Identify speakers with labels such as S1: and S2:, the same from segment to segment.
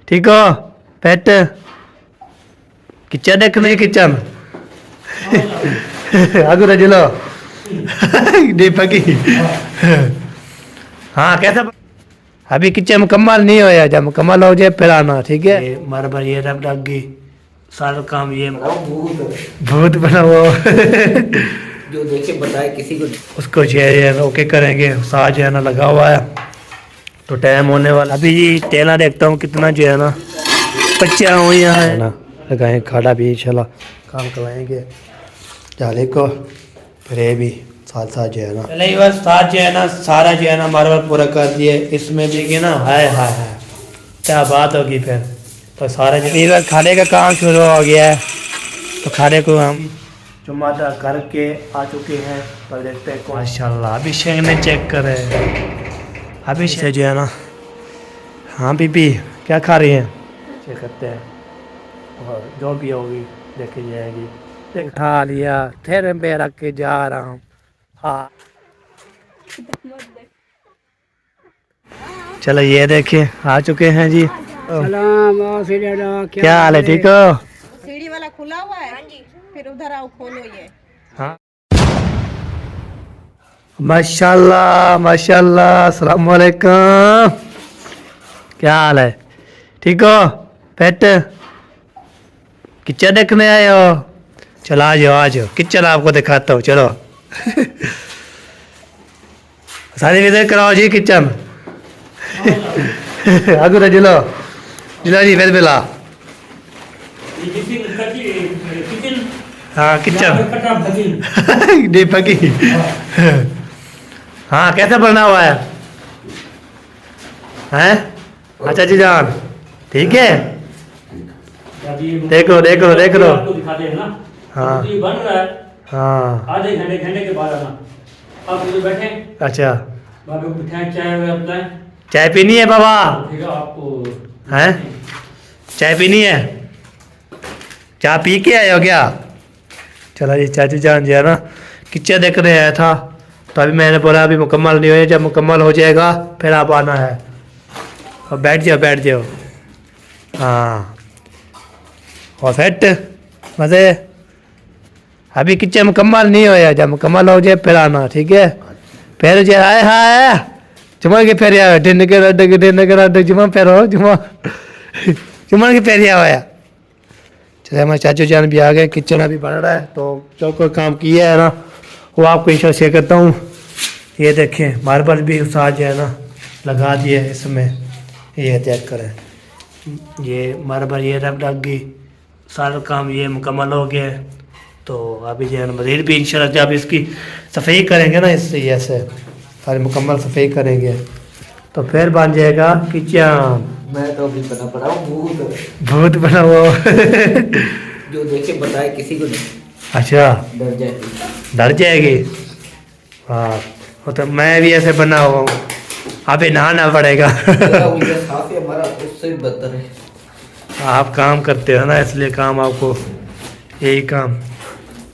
S1: ठीक हो पेट किचन देखने किचन आगू रजलो दीपकी हाँ कैसा अभी किचन मुकम्मल नहीं होया जब मुकम्मल हो जाए फिर आना ठीक है मार बार ये रब लग गई सारा काम ये भूत बना वो
S2: जो देखे बताए किसी को
S1: उसको चेहरे ओके करेंगे साज जो है ना लगा हुआ है तो टाइम होने वाला अभी जी तेला देखता हूँ कितना जो है ना बच्चा हो यहाँ है ना लगाएं खाड़ा भी इंशाल्लाह काम करवाएंगे जाले को फिर ये भी साथ साथ जो है ना चले बस साथ जो है ना सारा जो है ना मार्बल पूरा कर दिए इसमें भी कि ना हाय हाय हाय क्या बात होगी फिर तो सारा जो बस खाने का काम शुरू हो गया है तो खाने को हम जुम्मा करके आ चुके हैं पर देखते हैं माशाल्लाह अभिषेक ने चेक करे अभिषेक जो है ना हाँ बीबी क्या खा रही हैं चेक करते हैं और जो भी होगी देखी जाएगी खा लिया फिर मैं रख के जा रहा हूँ हाँ चलो ये देखिए आ चुके हैं जी क्या हाल है ठीक हो
S3: सीढ़ी वाला खुला हुआ है फिर उधर आओ खोलो ये
S1: हाँ माशाल्लाह माशाल्लाह अस्सलाम वालेकुम क्या हाल है ठीक हो पेट किचन देखने आए हो चलो आ जाओ किचन आपको दिखाता हूँ चलो सारी विजिट कराओ जी किचन आगू जिलो जिला जी फिर बिला हाँ किचन दीपकी हाँ कैसा बना हुआ है हैं अच्छा जी जान ठीक है देखो देखो देख लो हाँ
S2: बन रहा है
S1: हाँ
S2: आधे घंटे के बाद आना आप उधर बैठे
S1: अच्छा
S2: बाबू मिठाई चाय वगैरह
S1: चाय पीनी है बाबा
S2: आपको
S1: हैं चाय पीनी है चाय पी के आए हो क्या चला जी चाचू जान जी है ना किचन देखने आया था तो अभी मैंने बोला अभी मुकम्मल नहीं हुआ जब मुकम्मल हो जाएगा फिर आप आना है और बैठ जाओ हाँ और सेट मज़े अभी किचन मुकम्मल नहीं होया जब मुकम्मल हो जाए फिर आना ठीक है फिर जो आए हाँ जुमा के फेरिया दिन के जुमा पैरो जुमा जुमा के फेरिया होया चले हमारे चाचू जान भी आ गए किचन अभी बन रहा है तो जो कोई काम किया है ना वो आपको इंशाल्लाह शेयर करता हूँ ये देखें मार्बल भी साथ जो है ना लगा दिए इसमें ये चेक करें ये मार्बल ये रब लग गई सारा काम ये मुकम्मल हो गया है तो अभी जो है ना मज़ीद भी इंशाल्लाह जब इसकी सफाई करेंगे ना इससे ऐसे सारी मुकम्मल सफाई करेंगे तो फिर बन जाएगा किचन
S2: मैं तो अभी बना पड़ा हूँ
S1: भूत बना वो
S2: जो देखे बताए किसी को नहीं
S1: अच्छा
S2: डर जाए
S1: डर जाएगी हाँ वो तो मैं भी ऐसे बना हुआ हूँ अभी नहाना पड़ेगा
S2: साफ है हमारा उससे भी बदतर है
S1: आप काम करते हो ना इसलिए काम आपको यही काम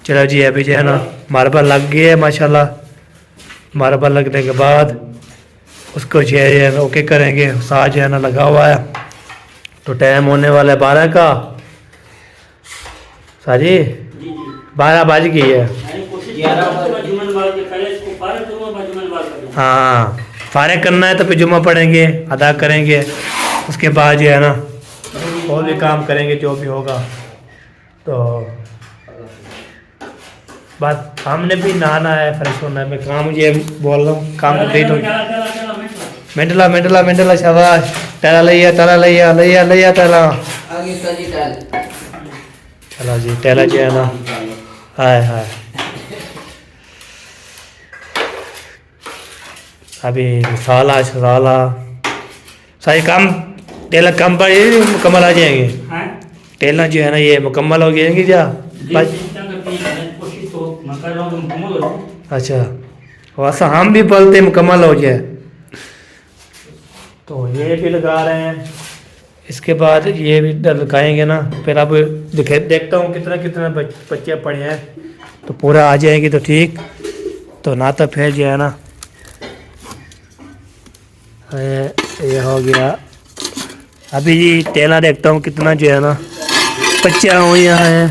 S1: चलो जी अभी जो है ना मार्बल लग गई है माशाल्लाह मार्बल लगने के बाद उसको जो है ओके करेंगे साथ जो है ना लगा हुआ है तो टाइम होने वाला है 12 का साजी 12 बज गई है हाँ फारिग करना है तो फिर जुम्मा पढ़ेंगे अदा करेंगे उसके बाद जो है ना और भी काम करेंगे जो भी होगा तो बात हमने भी नहाना है फ्रेश होना है मैं काम ये बोल रहा हूँ काम कंप्लीट हो मेंटला शाबाश टला लिया टला
S2: आगे सजी टाल
S1: चलो जी टला जो है ना हाय हाय अभी साला सारी काम टेलर कम पर मुकम्मल आ जाएंगे टेलर जो है ना ये मुकम्मल हो जाएंगे क्या अच्छा वैसा हम भी बोलते मुकम्मल हो जाए तो ये भी लगा रहे हैं इसके बाद ये भी लगाएंगे ना फिर अब देखता हूँ कितना बच्चे पड़े हैं तो पूरा आ जाएंगे तो ठीक तो ना तो फिर जो है ना ये हो गया अभी जी टेला देखता हूँ कितना जो है ना बच्चा हूँ यहाँ है।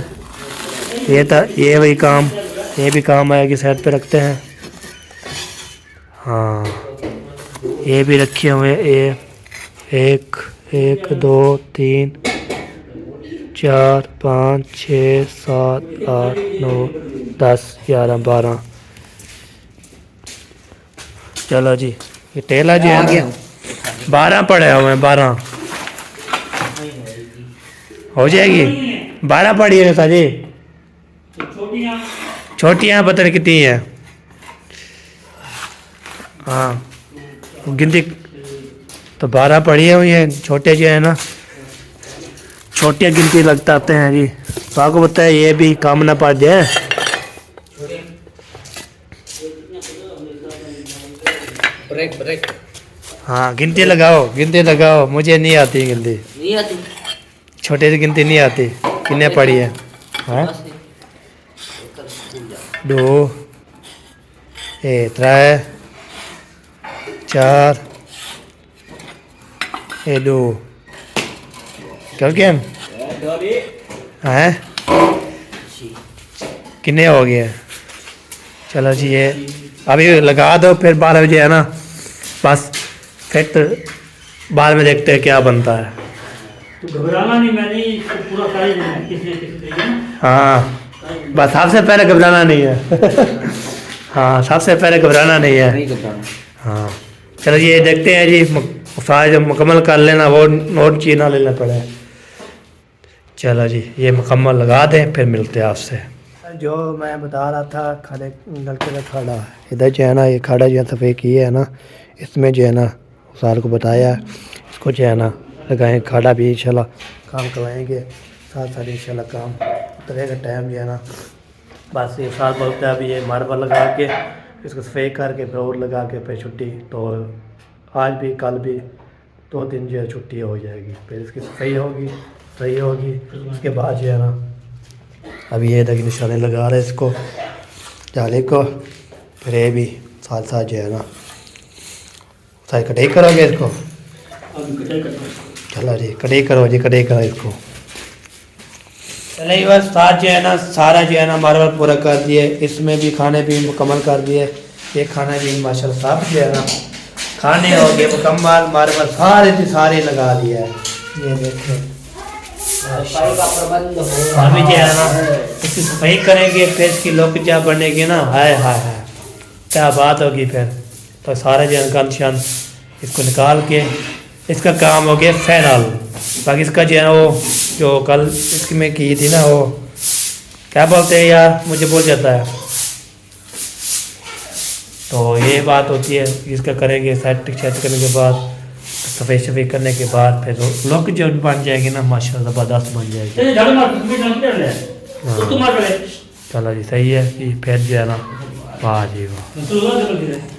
S1: ये वही काम, ये भी काम आएगी, साइड पे रखते हैं। हाँ ये भी रखे हुए ये 1 1 2 3 4 5 6 7 8 9 10 11 12। चलो जी ये टेला जी है ना 12 पड़े हुए हैं, 12 हो जाएगी। 12 पड़ी है नेता जी। छोटियाँ पता नहीं कितनी है। हाँ गिनती तो 12 पड़ी हुई है, छोटे जो है ना छोटे गिनती लगता आते हैं जी। तो आपको पता है ये भी काम ना पा जाए।
S2: ब्रेक ब्रेक
S1: हाँ गिनती लगाओ, मुझे नहीं आती गिनती,
S2: नहीं आती।
S1: छोटे से गिनती नहीं आती। कितने पड़ी है? हाँ 2 3 4 2 क्या हैं कितने हो गए? चलो जी ये अभी लगा दो, फिर 12 बजे है ना बस, फिर तो बाद में देखते हैं क्या बनता है।
S4: तो घबराना नहीं, मैंने इसको पूरा कर ही देना है, किसने
S1: हाँ बस सबसे पहले घबराना नहीं है। हाँ सबसे पहले घबराना नहीं है।
S2: नहीं घबराना।
S1: हाँ चलो ये देखते हैं जी, सारा जब मुकम्मल कर लेना वो नोट चीज ना लेना पड़े। चलो जी ये मुकम्मल लगा दें, फिर मिलते हैं आपसे। जो मैं बता रहा था खाने नलके का खाड़ा, इधर जो है ना ये खाड़ा जो है सफ़ेद किए है ना, इसमें जो है ना सार को बताया इसको जो है ना लगाएं, खाड़ा भी इंशाल्लाह काम करवाएंगे, साथ साथ इंशाल्लाह काम उतरेगा टाइम जो है ना। बस ये साल बोलता है अभी ये मार्बल लगा के इसको सफ़ेद करके फिर और लगा के फिर छुट्टी, तो आज भी कल भी 2 दिन जो है छुट्टी हो जाएगी, फिर इसकी सही होगी उसके बाद जो है ना अभी ये तक निशाने लगा रहे इसको जाले को, फिर ये भी साथ साथ जो है ना सारी कटाई करोगे इसको। चलो जी कटाई करो इसको। चले बस साथ जो है ना सारा जो है ना मार्बल पूरा कर दिए, इसमें भी खाने भी मुकम्मल कर दिए। ये खाना भी माशाल्लाह साफ जो है ना खाने हो गए मुकम्मल, मार्बल सारे लगा दिया है। ये देखें
S2: सफाई का प्रबंध हो
S1: अभी जो है ना इसकी सफाई करेंगे, फिर इसकी लुक क्या बनेगी ना, हाय क्या बात होगी फिर। तो सारे जो है निशान इसको निकाल के इसका काम हो गया फाइनल। बाकी इसका जो है वो जो कल इसकी में की थी ना वो क्या बोलते हैं यार, मुझे बोल जाता है। तो ये बात होती है, इसका करेंगे सेट करने के बाद, सफाई करने के बाद फिर लुक जो बन जाएगी ना माशाल्लाह ज़बरदस्त बन जाएगी। चलो जी सही है कि फिर जो है ना वाह जी वाह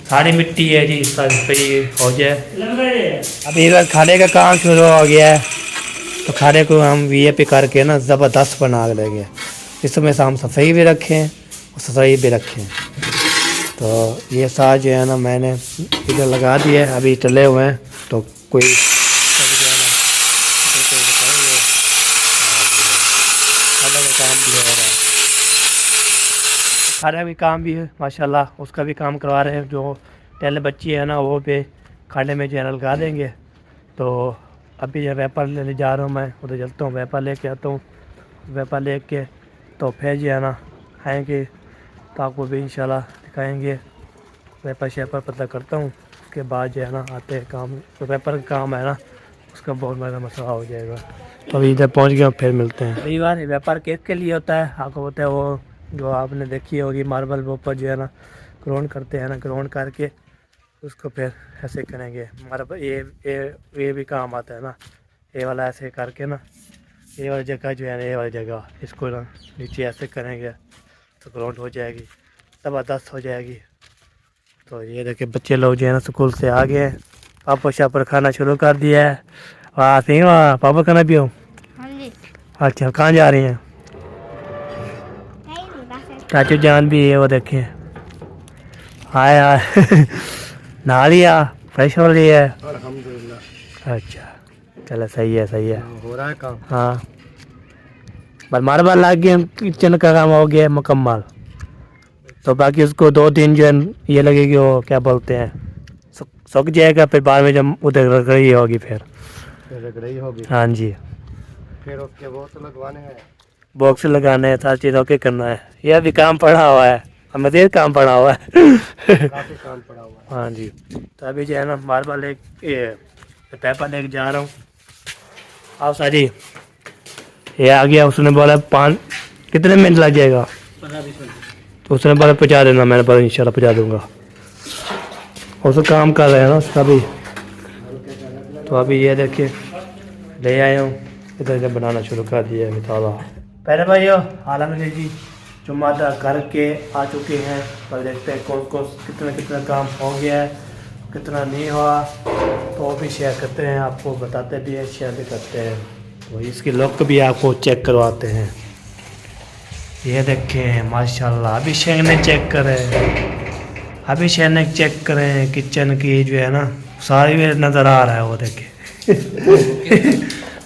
S1: सारी मिट्टी है जी, सफाई हो जाए। अभी बार खाने का काम शुरू हो गया है, तो खाने को हम वी पे करके ना ज़बरदस्त बना देंगे। इसमें से हम सफाई भी रखें और सफाई भी रखें। तो ये साथ जो है ना मैंने इधर लगा दिए, अभी चले हुए हैं, तो कोई खाने भी काम भी है माशाल्लाह, उसका भी काम करवा रहे हैं। जो पहले बच्ची है ना वो पे खाने में जो है लगा देंगे। तो अभी जो व्यापार लेने जा रहा हूँ मैं, उधर चलता हूँ, व्यापार लेके आता हूँ। व्यापार लेके तो फिर जो है ना आएँगे, तो आपको भी इंशाल्लाह दिखाएँगे। व्यापार श्यापार पता करता हूँ, उसके बाद जो है ना आते हैं काम, तो व्यापार का काम है ना उसका बहुत बड़ा मसला हो जाएगा। तो अभी इधर पहुँच गया, फिर मिलते हैं। कई बार व्यापार के लिए होता है, आपको होता है वो जो आपने देखी होगी मार्बल के ऊपर जो है ना ग्राउंड करते हैं ना, ग्राउंड करके उसको फिर ऐसे करेंगे। मार्बल ये भी काम आता है ना, ये वाला ऐसे करके ना, ये वाली जगह जो है ना, ये वाली जगह इसको ना नीचे ऐसे करेंगे तो ग्राउंड हो जाएगी, ज़बरदस्त हो जाएगी। तो ये देखिए बच्चे लोग जो है ना स्कूल से आ गए, पापा शापर खाना शुरू कर दिया है। वाह सही, वाह पापा खाना पियो। अच्छा कहाँ जा रही हैं? चाचू जान भी है वो देखें, हाय हाय नहा लिया, फ्रेश हो लिया है। अच्छा चलो सही है सही है।
S2: हो रहा है काम।
S1: हाँ बस मार्बल लग गया, किचन का काम हो गया मुकम्मल। तो बाकी उसको 2 दिन जो है ये लगेगी, वो क्या बोलते हैं, सूख जाएगा, फिर बाद में जब उधर रगड़ी होगी फिर।
S2: रगड़ाई होगी।
S1: हाँ जी,
S2: फिर उसके वो तो लगवाने हैं।
S1: बॉक्स लगाने हैं, सारी चीज़ ओके करना है। ये अभी काम पड़ा हुआ है, मज़ीद काम पड़ा हुआ है।
S2: काफी काम पड़ा हुआ है।
S1: हाँ जी, तो अभी जो है ना मार्बल एक पेपर लेके जा रहा हूँ। आओ साजी, ये आ गया। उसने बोला 5 कितने मिनट लग जाएगा,
S4: 15-20 मिनट।
S1: तो उसने बोला पहुँचा देना, मैंने बोला इंशाल्लाह पहुँचा दूँगा। और उसका काम कर रहे हैं ना उसका भी। तो अभी ये देखिए ले आया हूँ, इधर से बनाना शुरू कर दिया है ताला। पहले भाइयों हालांकि जी जुम्मा अदा करके आ चुके हैं, पर देखते हैं कौन कौन कितना काम हो गया है, कितना नहीं हुआ, तो वो भी शेयर करते हैं, आपको बताते भी हैं, शेयर भी करते हैं। तो इसकी लुक भी आपको चेक करवाते हैं। ये देखें माशाल्लाह, अभिषेक ने चेक करें, अभिषेक ने चेक करें किचन की जो है ना सारी भी नज़र आ रहा है, वो देखें।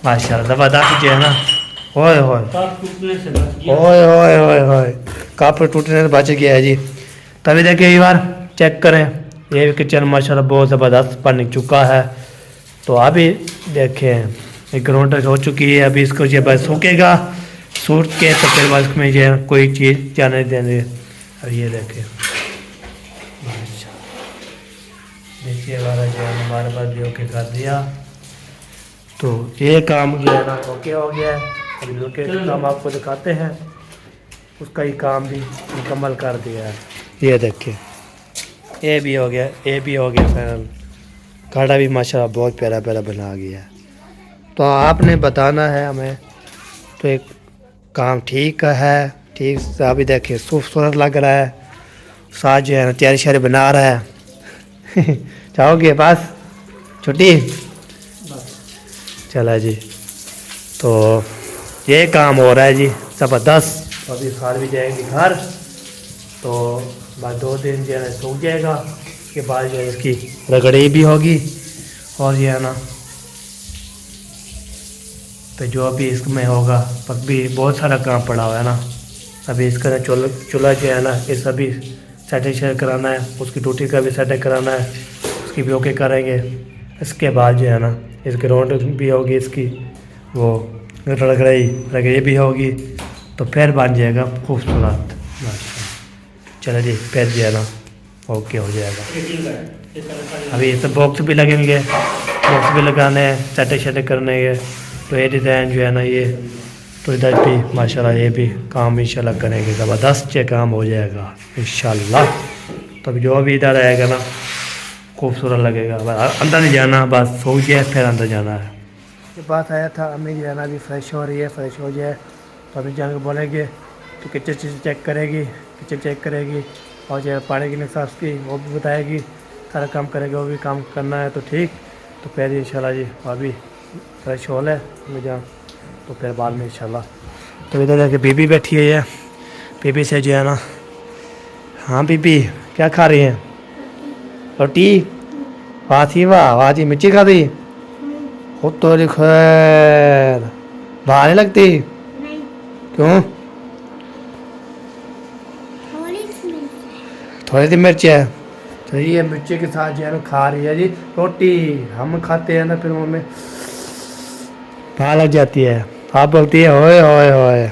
S1: माशाल्लाह ज़बरदस्त जो है ना। ओए होए
S4: तार टूटने से बच गया।
S1: ओए ओए ओए ओए, काफ़ी टूटने से बच गया है जी। तभी देखिए एक बार चेक करें, ये भी किचन माशाल्लाह बहुत ज़बरदस्त बन चुका है। तो अभी देखें एक ग्राउंड हो चुकी है, अभी इसको जो बस सूखेगा, सूख के तो फिर बस में जो है कोई चीज़ जाने देंगे। अब ये देखें देखिए वाला जो है हमारे पास भी ओके कर दिया। तो ये काम जो है ना ओके हो गया है। अभी लोके काम आपको दिखाते हैं, उसका ही काम भी मुकम्मल कर दिया है। ये देखिए ये भी हो गया, ये भी हो गया फाइनल। काढ़ा भी माशाल्लाह बहुत प्यारा प्यारा बना गया है। तो आपने बताना है हमें, तो एक काम ठीक है, ठीक से अभी देखिए खूबसूरत लग रहा है, साथ जो है ना तैयारी शारी बना रहा है। चाहोगे बस छुट्टी, चला जी। तो ये काम हो रहा है जी ज़बरदस्त। तो अभी खार भी जाएंगे घर, तो बाद 2 दिन जो है ना सूख जाएगा, उसके बाद जो है इसकी रगड़ी भी होगी। और ये है ना तो जो भी इसमें होगा, पर भी बहुत सारा काम पड़ा हुआ है ना। अभी इसका चूल्हा जो है ना ये सभी सेटिंग कराना है, उसकी टूटी का भी सेटिंग कराना है, उसकी भी ओके करेंगे। इसके बाद जो है ना इस ग्राउंड भी होगी, इसकी वो रगड़ी भी होगी, तो फिर बन जाएगा खूबसूरत। चलो जी फिर जो है ना ओके हो जाएगा। अभी ये तो बॉक्स भी लगेंगे, बॉक्स भी लगाने हैं, सेटिंग शेटिंग करने हैं। तो ये डिज़ाइन जो है ना ये, तो इधर भी माशाल्लाह ये भी काम इंशाल्लाह करेंगे, ज़बरदस्त ये काम हो जाएगा इंशाल्लाह। तो अभी जो भी इधर आएगा ना खूबसूरत लगेगा। अंदर नहीं जाना, बस सो गया फिर अंदर जाना है। ये बात आया था अम्मी जो है ना अभी फ्रेश हो रही है, फ्रेश हो जाए तो अभी जान के बोलेंगे तो किचन चीज़ चेक करेगी, किचन चेक करेगी, और जो है पानी की निकास की वो भी बताएगी, सारा काम करेगी, वो भी काम करना है। तो ठीक, तो फिर इंशाल्लाह जी अभी फ्रेश हो ले मैं जाऊँ, तो फिर बाद में इंशाल्लाह। तो इधर जाके बीबी बैठी है, बीबी से जो है ना, हाँ बीबी क्या खा रही हैं, रोटी? वाह थी वाह, वाह जी मिर्ची खा दी हो तो खैर, बाहर नहीं लगती?
S5: नहीं,
S1: क्यों? थोड़ी सी मिर्च है, तो ये मिर्ची के साथ जो है ना खा रही है जी रोटी। हम खाते हैं ना फिर मम्मी बाहर लग जाती है, आप बोलती है होए होए होए।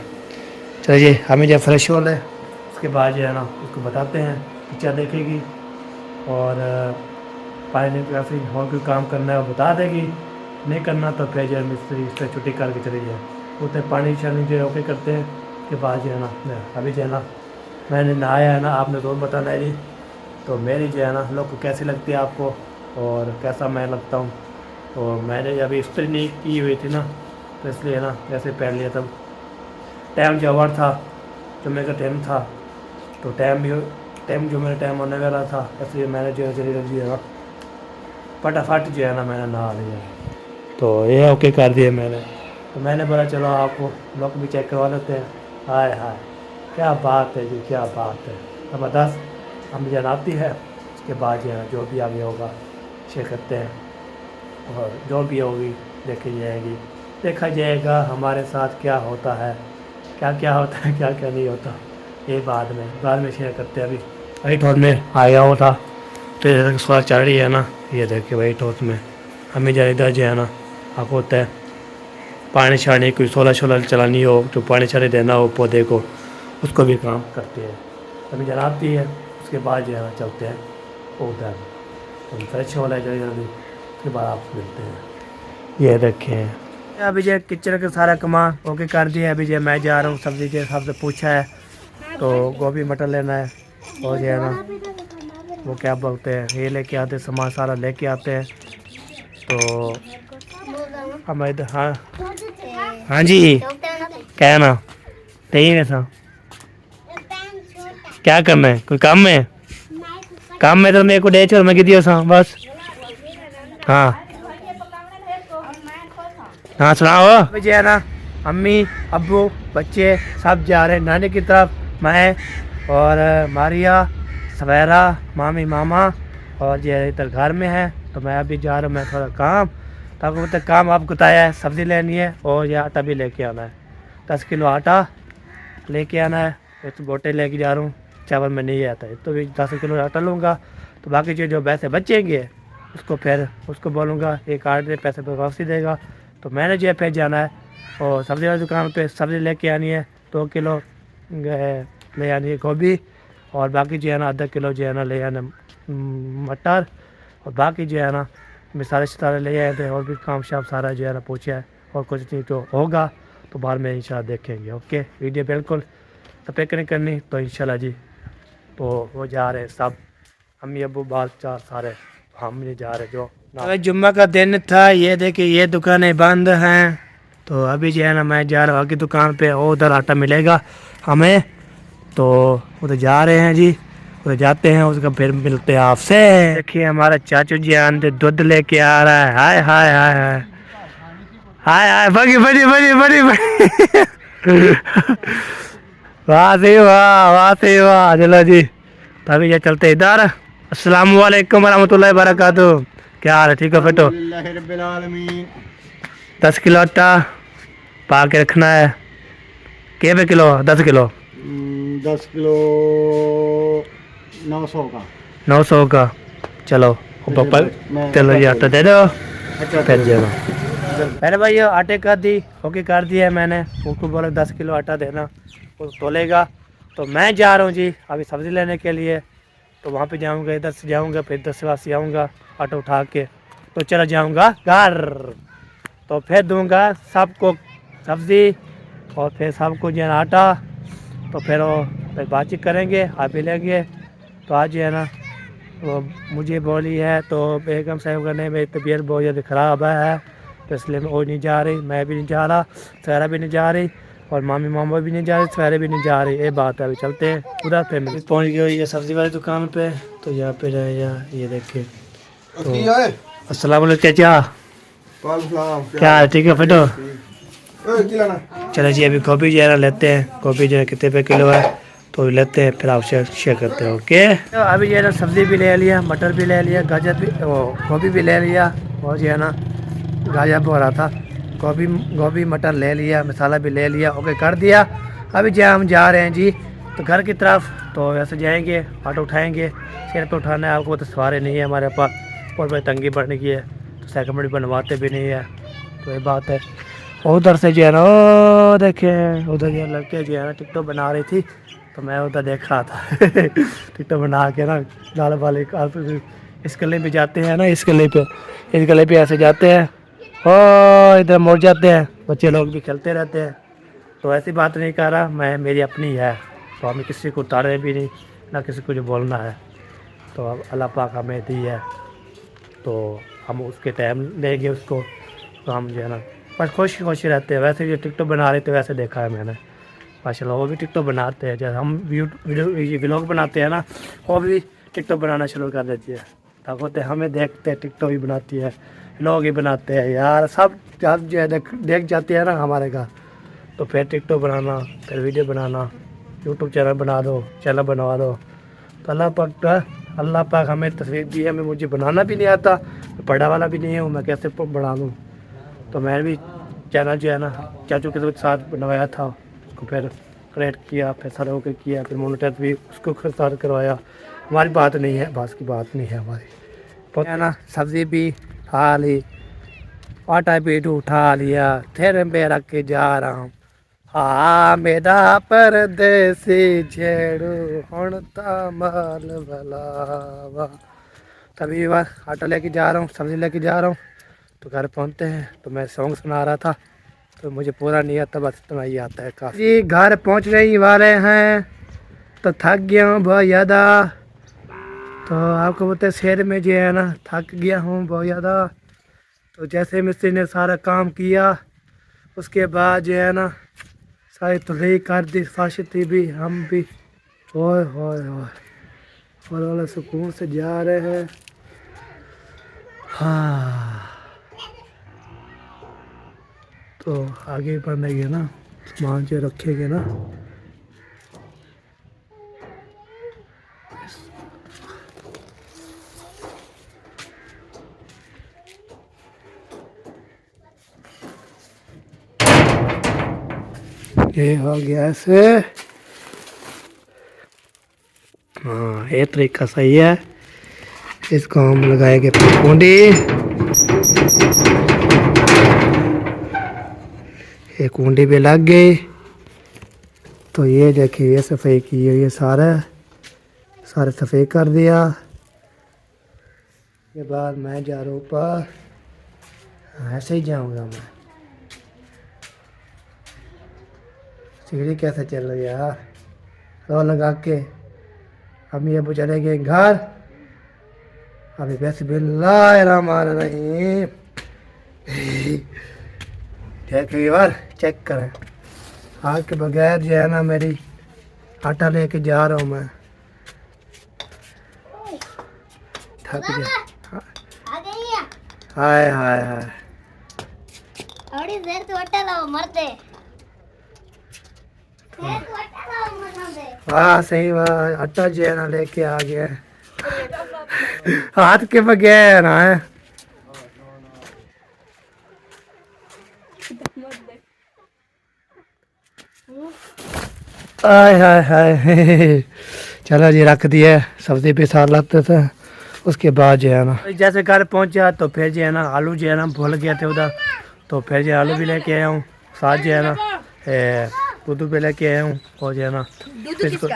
S1: चलिए हमें जब फ्रेश हो ले, उसके बाद जो है ना उसको बताते हैं, पिक्चर देखेगी और पानी काफ़ी और कोई काम करना है वो बता देगी, नहीं करना तो फिर जो है मिस्त्री इस पर छुट्टी करके चली जाए। उतने पानी शानी जो है ओके करते हैं, उसके बाद जो है ना अभी जो है ना मैंने नहाया है ना, आपने ज़रूर बताना है जी। तो मेरी जो है ना लोग को कैसी लगती है आपको और कैसा मैं लगता हूँ। तो मैंने अभी इस्त्री नहीं की हुई थी ना, तो इसलिए ना जैसे पहन लिया तब टाइम जो ओवर था, जो मेरा टाइम था, तो टाइम जो मेरा टाइम होने वाला था, इसलिए मैंने जो है जल्दी जो है ना फटाफट जो है ना मैंने नहा लिया। तो ये ओके कर दिया मैंने। तो मैंने बोला चलो आपको लोग भी चेक करवा लेते हैं। हाय हाय क्या बात है जी, क्या बात है, ज़बरदस्त। हम जन आती है, उसके बाद जो है जो भी आगे होगा शेयर करते हैं, और जो भी होगी देखी जाएगी, देखा जाएगा हमारे साथ क्या होता है, क्या क्या होता है, क्या क्या नहीं होता। ये बाद में शेयर करते हैं। अभी वाइट हाउस में आया हुआ था तो इधर स्वाद चल रही है ना, ये देखिए वाइट हाउस में हमें जरा इधर जो है ना आपको होता है पानी छाने कोई सोलर चलानी हो, जो पानी छाने देना हो पौधे को, उसको भी काम करते हैं। अभी जरा आती है, उसके बाद जो है ना चलते हैं उधर तो फ्रेश हो रहा है जल्दी, उसके बाद आप मिलते हैं। ये देखें अभी जो किचन का सारा कमा ओके कर दिया। अभी जो मैं जा रहा हूँ सब्जी के हिसाब से पूछा है तो गोभी मटर लेना है और जो है ना वो क्या बोलते हैं ये लेके आते, सामान सारा लेके आते हैं। तो हम इधर हाँ हाँ जी क्या है ना नहीं है था क्या करना है, कोई काम में तो मेरे को दे चो मैं दियो सा बस। हाँ हाँ सुनाओ। अभी जो है ना अम्मी अब्बू बच्चे सब जा रहे हैं नानी की तरफ, मैं और मारिया सवेरा मामी मामा और ये इधर घर में है। तो मैं अभी जा रहा हूँ, मैं थोड़ा काम तो आपको तक काम आपको बताया है, सब्ज़ी लेनी है और ये आटा भी लेके आना है। 10 किलो आटा लेके आना है, एक बोटे लेके जा रहा हूँ, चावल में नहीं आता है तो भी 10 किलो आटा लूँगा। तो बाकी जो जो पैसे बचेंगे उसको फिर उसको बोलूँगा एक आठ दे पैसे तो वापसी देगा। तो मैंने जो है फिर जाना है और सब्ज़ी वाली दुकान पे सब्ज़ी लेके आनी है, 2 किलो ले आनी है गोभी और बाकी जो है ना आधा किलो जो है ना ले आना मटर और बाकी जो है ना मिसाले सितारे ले आए थे और भी काम शाम सारा जो है ना पूछा है और कुछ नहीं तो होगा तो बाद में इंशाल्लाह देखेंगे। ओके वीडियो बिल्कुल स्पेक नहीं करनी तो इंशाल्लाह जी। तो वो जा रहे हैं सब अम्मी अबू बाल चार सारे, हम नहीं जा रहे जो जुम्मा का दिन था। ये देखिए ये दुकानें बंद हैं तो अभी जो है ना मैं जा रहा हूँ की दुकान पे, वो उधर आटा मिलेगा हमें तो उधर जा रहे हैं जी, उधर जाते हैं उसका फिर मिलते हैं आपसे। देखिए हमारा चाचू जी आंधे दूध लेके आ रहा है, हाय हाय हाय हाय हाय हाय बड़ी बड़ी बड़ी बड़ी बड़ी वाह सही वाह से वाह। चलो जी तभी ये चलते इधर। अस्सलाम वालेकुम रहमतुल्लाहि बरकातहू। क्या हाल है, ठीक हो बेटो? 10 किलो आटा पा के रखना है। के पे किलो? 10 किलो
S5: 900 का
S1: 900 का। चलो पापा चलो ये आटा दे दो।
S5: अच्छा
S1: फिर जाओ पहले भाई आटे का दी ओके कर दिया है मैंने, उसको बोला 10 किलो आटा देना, वो तोलेगा। तो मैं जा रहा हूँ जी अभी सब्ज़ी लेने के लिए, तो वहाँ पे जाऊँगा, इधर से जाऊँगा फिर 10 से वापसी आऊँगा आटा उठा के, तो चला जाऊँगा घर। तो फिर दूँगा सबको सब्ज़ी और फिर सबको जो है ना आटा, तो फिर वो फिर बातचीत करेंगे, आप भी लेंगे। तो आज जो है ना वो मुझे बोली है तो बेगम साहब का नहीं, मेरी तबीयत बहुत ज़्यादा ख़राब है तो इसलिए मैं वो नहीं जा रही, मैं भी नहीं जा रहा, सहरा भी नहीं जा रही और मामी मामा भी नहीं जा रही, सहरे भी नहीं जा रही। ये बात है, अभी चलते हैं उधर। पे पहुँच गए ये सब्ज़ी वाली दुकान पे, तो यहाँ पे ये देखिए तो अस्सलाम वालेकुम चाचा, क्या हाल, ठीक है बेटो? चलो जी अभी गोभी जो है ना लेते हैं, गोभी जो है कितने पे किलो है तो लेते हैं फिर आपसे शेयर करते हैं। ओके तो अभी जो है ना सब्ज़ी भी ले लिया, मटर भी ले लिया, गाजर भी गोभी भी ले लिया और जो है ना गाजर भी हो रहा था, गोभी मटर ले लिया, मसाला भी ले लिया, ओके कर दिया। अभी जो हम जा रहे हैं जी तो घर की तरफ, तो वैसे जाएंगे ऑटो उठाएंगे, सिर पे उठाना है आपको, तो सवारी नहीं है हमारे पास और भाई तंगी बढ़ने की है तो सेकंड बनवाते भी नहीं है, तो ये बात है। उधर से जो है ना ओ देखें उधर जो लड़के जो है ना टिकटॉक बना रही थी तो मैं उधर देख रहा था टिकटॉक बना के ना लाल वाले इस गले पे जाते हैं ना, इस गले पे ऐसे जाते हैं ओ इधर मुड़ जाते हैं, बच्चे लोग भी खेलते रहते हैं। तो ऐसी बात नहीं कर रहा मैं, मेरी अपनी है तो हमें किसी को उतारे भी नहीं ना किसी को जो बोलना है, तो अब अल्लाह पाक हमें दी है तो हम उसके टाइम लेंगे उसको, तो हम जो है ना बस खुश रहते हैं। वैसे जो टिकटॉक बना रहे थे वैसे देखा है मैंने माशाल्लाह, वो भी टिकटॉक बनाते हैं, जैसे हम वीडियो व्लॉग बनाते हैं ना वो भी टिकटॉक बनाना शुरू कर देती है, ताकत हमें देखते हैं टिकटॉक ही बनाती है, लोग ही बनाते हैं यार, सब जब जो है देख जाते हैं ना हमारे घर, तो फिर टिकटॉक बनाना, फिर वीडियो बनाना, यूट्यूब चैनल बना दो, चैनल बनवा दो। तो अल्लाह पाक हमें तस्वीर दी है, मुझे बनाना भी नहीं आता, पढ़ा वाला भी नहीं हूँ, मैं कैसे बना लूँ। तो मैंने भी चैनल जो है ना चाचू के साथ बनवाया था, उसको फिर क्रिएट किया, फिर सारा होकर किया, फिर मोनेटाइज भी उसको स्टार्ट करवाया। हमारी बात नहीं है, बात की बात नहीं है हमारी, है ना। सब्ज़ी भी खा ली, आटा भी उठा लिया, फिर मैं रख के जा रहा हूँ। हाँ मेरा परदेसी छेड़ू हुण ता माल भलावा। तभी बार आटा लेके जा रहा हूँ, सब्ज़ी लेके जा रहा हूँ। तो घर पहुँचते हैं तो मैं सॉन्ग सुना रहा था, तो मुझे पूरा नहीं आता, बस इतना ही आता है काफ़ी। जी घर पहुँचने ही वाले हैं, तो थक गया हूँ बहुत ज़्यादा। तो आपको पता है शहर में जो है ना थक गया हूँ बहुत ज़्यादा। तो जैसे मिस्त्री ने सारा काम किया, उसके बाद जो है ना सारी तुरई कर दी, फाशती भी, हम भी ओए होए होए और वाला सुकून से जा रहे हैं। हाँ तो आगे बढ़ेंगे ना, सामान जो रखेंगे ना। ये हो गया ऐसे। हाँ ये तरीका सही है। इसको हम लगाएंगे कुंडी, ये कुंडी भी लग गई। तो ये देखिए ये सफाई की है, ये सारे सफाई कर दिया। के बाद मैं जा रहा हूँ ऊपर, ऐसे ही जाऊँगा मैं। सीढ़ी कैसे चल रही है यार, रो लगा के। हम ये चले गए घर, अभी बिस्मिल्लाहिर्रहमानिर्रहीम। देखिए बार चेक करें, आग के बगैर जो है ना मेरी आटा लेके जा रहा हूँ मैं, थक गया। हाय हाय हाय,
S6: थोड़ी देर तो आटा लाओ मरते।
S1: वाह सही वाह, आटा जो है ना लेके आ गया हाथ के बगैर है। हाय हाय हाय चलो जी रख दिए, सब्जी भी साथ लाते थे। उसके बाद जो है ना जैसे घर पहुंचा तो फिर जो है ना आलू जो है ना भूल गए थे उधर, तो फिर जो आलू भी लेके आया हूँ, साथ जो है ना दूध भी लेके आया हूँ, और जो है ना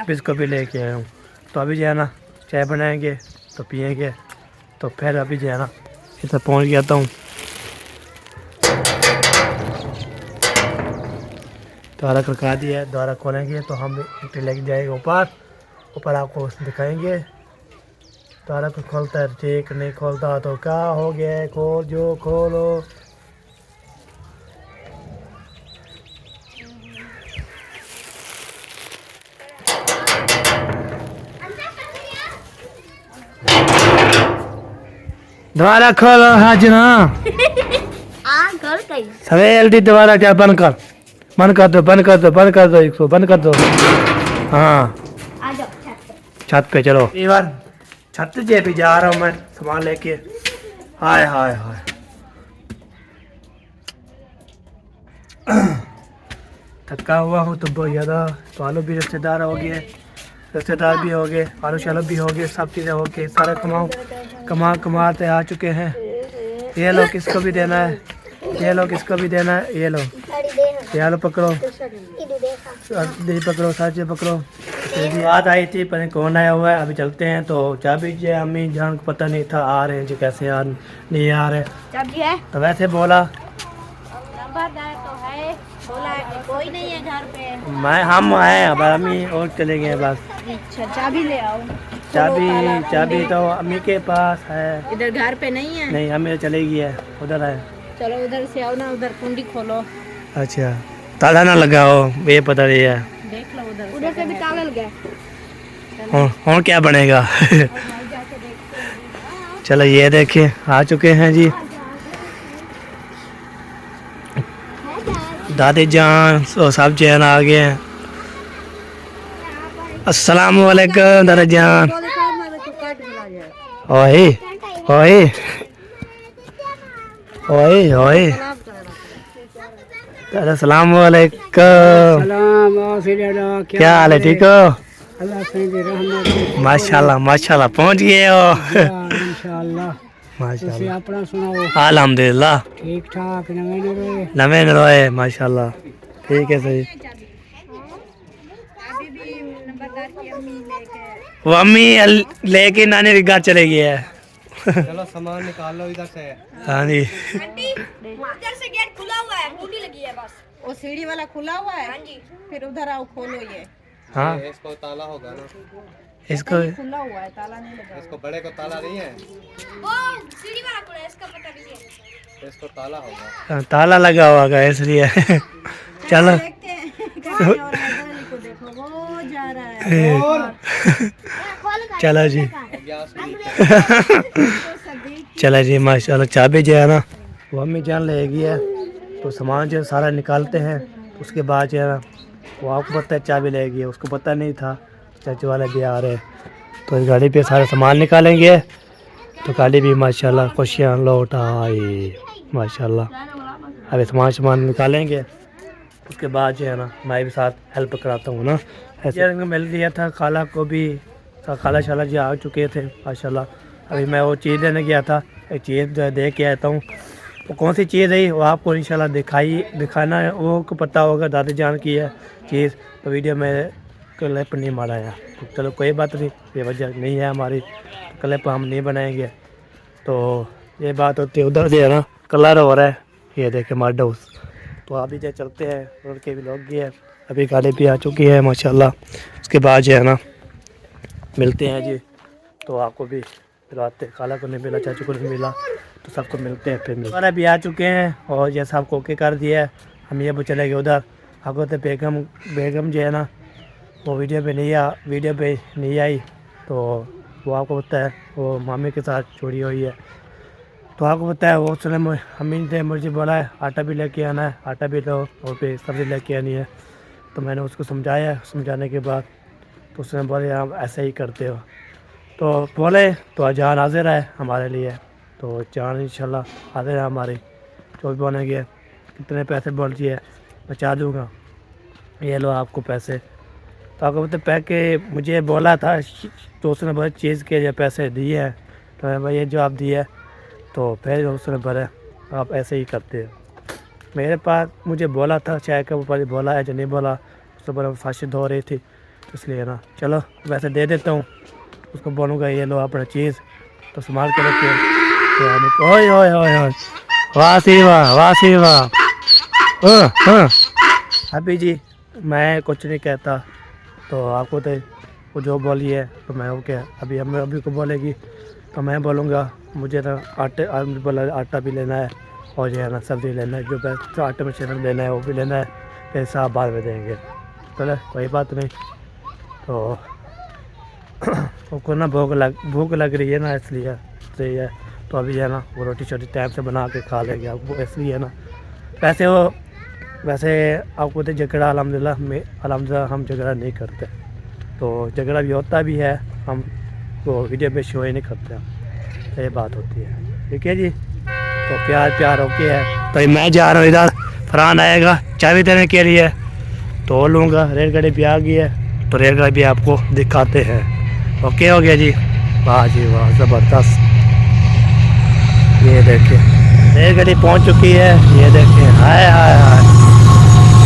S1: बिस्कुट भी लेके आया हूँ। तो अभी जो है ना चाय बनाएंगे तो पियेंगे। तो फिर अभी जो है ना इधर पहुँच गया हूँ। द्वारा खड़का दिया, द्वारा खोलेंगे तो हम ईंटें लेके जाएंगे ऊपर आपको दिखाएंगे। द्वारा को खोलता है ठीक, नहीं खोलता तो क्या हो गया, खोल जो खोलो। द्वारा खोलो हाजना, सवेल दी द्वारा क्या बंद कर दो इसको बंद कर दो। हाँ छत पे चलो, एक बार छत जे भी जा रहा हूँ मैं सामान लेके। हाय हाय हाय थका हुआ हूँ तो बहुत ज़्यादा। तो आलू भी रिश्तेदार हो गए, रिश्तेदार भी हो गए, आलू शालू भी हो गए, सब चीज़ें हो गई, सारा कमाते आ चुके हैं। ये लो किसको भी देना है, ये लो किसको भी देना है, ये लो ये आलू पकड़ो, दही पकड़ो, साचे पकड़ो। बात आई थी पर कौन आया हुआ है, अभी चलते हैं। तो चाबी जो अम्मी जान को पता नहीं था आ रहे हैं जो कैसे नहीं आ रहे, तो वैसे बोला
S6: कोई नहीं है घर पे,
S1: हम आए, अब अम्मी और चले गए बस।
S3: चाबी ले आओ।
S1: चाबी तो अम्मी के पास है,
S3: इधर घर पे नहीं है।
S1: नहीं अम्मी चली गई है, उधर है।
S3: चलो उधर से आओ ना, उधर कुंडी खोलो।
S1: अच्छा ताला ना लगाओ, ये पता नहीं है।
S3: देख लो उधर से भी ताला लगा है।
S1: और क्या बनेगा चलो ये देखिए आ चुके हैं जी दादी जान, सब जैन आ गए हैं। अस्सलाम वालेकुम दादा जान। ओए ओए ओए ओए अस्सलाम वालेकुम।
S5: सलाम सिलेडा
S1: क्या हाल है, ठीक हो?
S5: अल्लाह से की रहमत
S1: माशाल्लाह माशाल्लाह पहुंच गए हो।
S5: इंशाअल्लाह। तुसी
S1: माशाल्लाह
S5: अपना सुनाओ।
S1: अल्हम्दुलिल्लाह
S5: ठीक ठाक नवे नवे।
S1: नवे नरोए माशाल्लाह। ठीक है सही।
S3: अभी भी नंबरदार की अम्मी लेके
S1: वो अम्मी लेके नानी के घर चले गई है।
S2: चलो सामान निकालो इधर से।
S1: हाँ जी
S6: इधर से गेट खुला हुआ है, बूटी लगी है बस।
S3: वो सीढ़ी वाला खुला हुआ है। फिर उधर आओ खोलो ये।
S1: हाँ
S2: इसको ताला होगा ना,
S1: इसको
S3: खुला हुआ है, ताला नहीं लगा।
S2: इसको बड़े को ताला नहीं है,
S6: वो सीढ़ी वाला खुला है, इसका पता नहीं है।
S2: इसको ताला होगा।
S1: ताला लगा हुआ है इसलिए। चलो
S3: देखते हैं कहाँ है। और हैदर अली को देखो, वो जा रहा है।
S1: चलो जी
S2: गैस
S1: चलो जी माशाल्लाह। चाबी जो है ना वो अम्मी जान लेगी है, तो सामान जो है सारा निकालते हैं। उसके बाद जो है ना वो आपको पता है चाबी लेगी, उसको पता नहीं था चाचू वाले भी आ रहे हैं। तो इस गाड़ी पे सारा सामान निकालेंगे। तो गाड़ी भी माशाल्लाह खुशियाँ लौट आई माशाल्लाह। अभी सामान निकालेंगे, उसके बाद जो है ना मैं भी साथ हेल्प कराता हूँ ना। ऐसे मिल गया था खाला को भी, खाला शाला जी आ चुके थे माशाल्लाह। अभी मैं वो चीज़ लेने गया था, एक चीज़ जो है दे के आता हूँ। वो कौन सी चीज़ है वो आपको इंशाल्लाह दिखाना है। वो को पता होगा दादी जान की है चीज़, तो वीडियो में क्लिप नहीं मारा। तो चलो कोई बात नहीं, ये वजह नहीं है हमारी, क्लिप हम नहीं बनाएंगे। तो ये बात होती है। उधर जो है ना कलर हो रहा है, ये देखे मार्ड हाउस। तो अभी जो चलते हैं, लड़के भी लोग गए, अभी गाड़ी भी आ चुकी है माशाल्लाह। उसके बाद जो है ना मिलते हैं जी। तो आपको भी रात खाला को नहीं मिला, चाचू को नहीं मिला, तो सबको मिलते हैं फिर। मिलते भी आ चुके हैं और ये सब को ओके कर दिया है। हम ये वो चले गए उधर। आपको तो बेगम जो है ना वो वीडियो पे नहीं आई। तो वो आपको पता है वो मामी के साथ छोड़ी हुई है। तो आपको पता है वो उसने अम्मी ने मुझे बोला है आटा भी लेके आना है, आटा भी लो और फिर सब्ज़ी लेके आनी है। तो मैंने उसको समझाया, समझाने के बाद तो उसने बोले आप ऐसे ही करते हो। तो बोले तो जान हाजिर है हमारे लिए। तो जान इंशाल्लाह हाजिर है हमारी, जो भी बनेंगे। कितने पैसे बोल दिए बचा दूँगा, ये लो आपको पैसे। तो आपको पता पैके मुझे बोला था, तो उसने बोला चीज़ के जो पैसे दिए हैं, तो मैं भाई ये जो आप दिए तो फिर उसने बोला आप ऐसे ही करते हो। मेरे पास मुझे बोला था, चाहे का वो बोला है जो नहीं बोला, उसने बोला फाशी धो रही थी, इसलिए ना चलो वैसे दे देता हूँ। उसको बोलूँगा ये लो अपना चीज़, तो संभाल के रखिए। ओए ओए ओए ओए वाह सी वाह, वाह सी वाह। हाँ अभी जी मैं कुछ नहीं कहता, तो आपको तो वो जो बोली है तो मैं वो क्या अभी अभी को बोलेगी तो मैं बोलूँगा मुझे तो आटा भी लेना है और जो है ना सब्ज़ी लेना है, जो तो आटे में चना लेना है वो भी लेना है, फिर साहब बाद में देंगे। चलो कोई बात नहीं। तो उसको ना भूख लग रही है ना, इसलिए सही है। तो अभी है ना वो रोटी शोटी टाइम से बना के खा लेंगे आपको, इसलिए ना। वैसे आपको तो झगड़ा अल्हम्दुलिल्लाह हम झगड़ा नहीं करते। तो झगड़ा भी होता भी है, हम वो वीडियो में शो ही नहीं करते, ये बात होती है। ठीक है जी, तो प्यार ओके है। तो मैं जा रहा हूँ इधर, फरहान आएगा चाबी देने के लिए, तो लूँगा। रेलगाड़ी भी आ गई है, तो रेलगाड़ी भी आपको दिखाते हैं। ओके हो गया जी, वाह जी वाह ज़बरदस्त। ये देखिए रेलगाड़ी पहुँच चुकी है, ये देखिए हाय हाय हाय,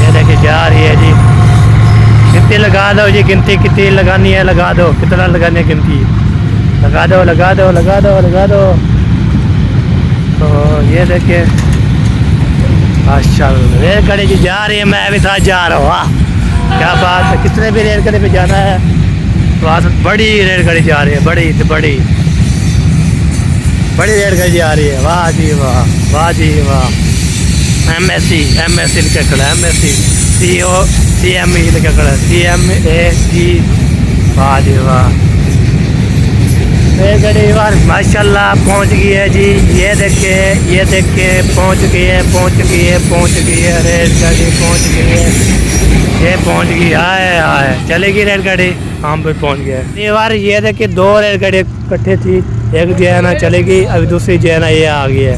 S1: ये देखिए जा रही है जी। गिनती लगा दो जी, गिनती कितनी लगानी है लगा दो, कितना लगानी है गिनती लगा दो लगा दो लगा दो लगा दो। तो ये देखिए माशाल्लाह रेलगाड़ी जी जा रही है, मैं भी साथ जा रहा हूँ। वाह क्या बात है, कितने भी रेलगाड़ी पे जाना है तो आज बड़ी रेलगाड़ी जा रही है, बड़ी से बड़ी रेलगाड़ी जा रही है। वाह जी वाह, वाह जी वाह। MSC लिखा खड़ा है, MSC CME लिखा खड़ा है, CMAG। वाह जी वाह, रेलगाड़ी वार माशाल्लाह पहुंच गई है जी। ये देखिए पहुंच गई है रेलगाड़ी, पहुंच गई है, ये पहुंच गई। आए चलेगी रेलगाड़ी, हम भी पहुंच गए। ये बार ये देखिए 2 रेलगाड़ी इकट्ठे थी, एक जो है ना चलेगी, अभी दूसरी जो है ना ये आ गई है,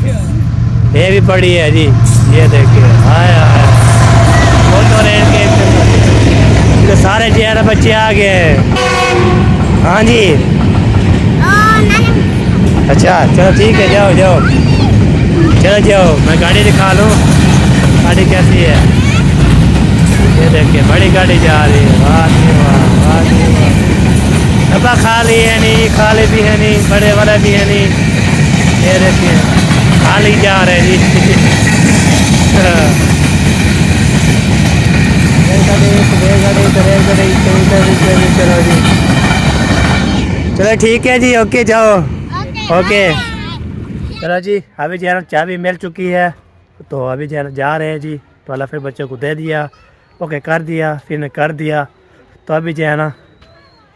S1: ये भी बड़ी है जी। ये देखिए आए सारे जैन बच्चे आ गए। हाँ जी, अच्छा चलो ठीक है, जाओ जाओ, चलो जाओ, मैं गाड़ी दिखा लूँ गाड़ी कैसी है। ये देखिए बड़ी गाड़ी जा रही है, वाह जी वाह, वाह जी वाह। डब्बा खाली है नहीं, खाली भी है नहीं, बड़े वाला भी है नहीं। ये देखिए खाली जा रहे जी। चलो जी, चलो ठीक है जी, ओके जाओ, ओके। चलो जी, अभी जो है ना चाबी मिल चुकी है, तो अभी जो है ना जा रहे हैं जी। तो अल्लाह फिर बच्चों को दे दिया, ओके कर दिया, फिर ने कर दिया। तो अभी जो है ना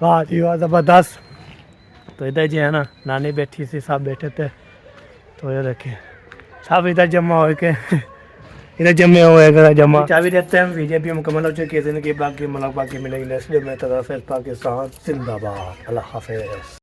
S1: वाह जी वाह ज़बरदस्त। तो इधर जो है ना नानी बैठी थी, सब बैठे थे। तो ये देखिए सब इधर जमा हो के इधर जमे हुए हैं, जमा। चाबी देते हैं, वीडियो भी मुकम्मल हो चुकी है। बाकी मिलेंगे नेक्स्ट वीडियो में। तो फिर पाकिस्तान जिंदाबाद, अल्लाह हाफिज़।